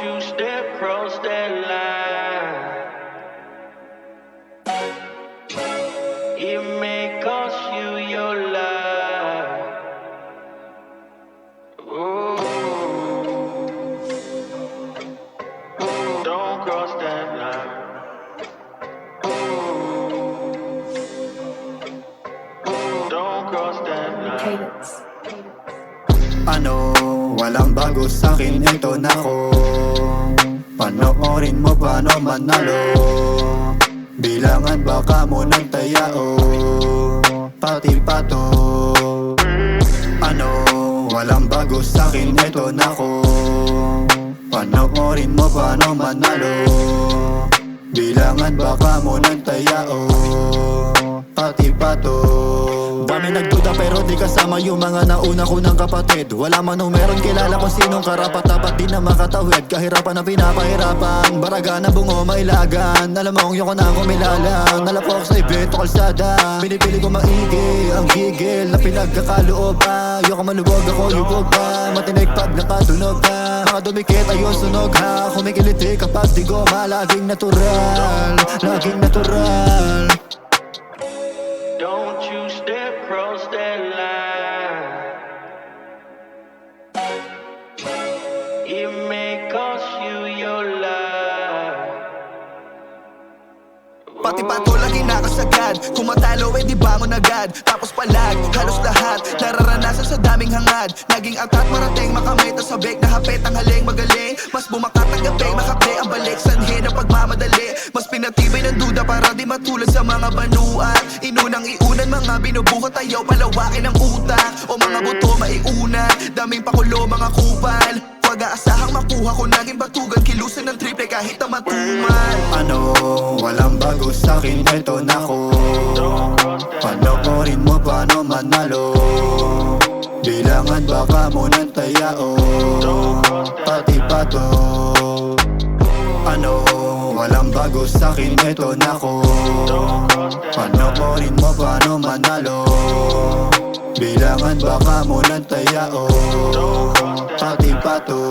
you step across that line. It may cost you your life. Ooh. Don't cross that line. Don't cross that line. Cadence. Ano, walang bago sa'kin, ito na ko. Panoorin mo paano manalo. Bilangan baka mo ng tayao, pati pato. Ano, walang bago sa'kin, ito na ko. Panoorin mo paano manalo. Bilangan baka mo ng tayao, pati pato. Dami nagduda pero di kasama yung mga nauna ko ng kapatid. Wala man nung meron kilala kung sinong karapat-dapat di na makatawid. Kahirapan na pinapahirapan, baraga na bungo mailagan. Alam mo kung yung ko na kumilalang, nalapok sa ibento kalsada. Pinipili ko maigi ang gigil na pinagkakalooban. Yung maluwag ako yubog pa, matinig pag nakatunog ka. Mga dumikit ayun sunog ha, kumikiliti kapag di goma. Laging natural, laging natural. Don't you step across that line. It may cost you your life. Pati pato lagi nakasagad. Kung matalo di bangon agad. Tapos palag, halos lahat nararanasan sa daming hangad. Naging atat marating makamay. Tas sabik na hapit ang haling magaling. Mas bumakat ang gabi, makapre ang balik. Sanhin ang pagmamadali. Mas pinatibay ng duda para di matulad sa mga banuan. Inunang iunan mga binubuhat tayo. Palawakin ang utak o mga buto maiunan. Daming pakulo mga kupal. Pag-aasahang makuha ko naging batugan. Kilusan ng triple kahit na matuman. Ano, walang bago sa'kin, ito na ko. Panoorin mo paano manalo. Bilangan baka mo ng tayao, pati pato. Ano, walang bago sa'kin, ito na ko. Panoorin mo paano manalo. Bilangan baka mo ng tayao, pati pato.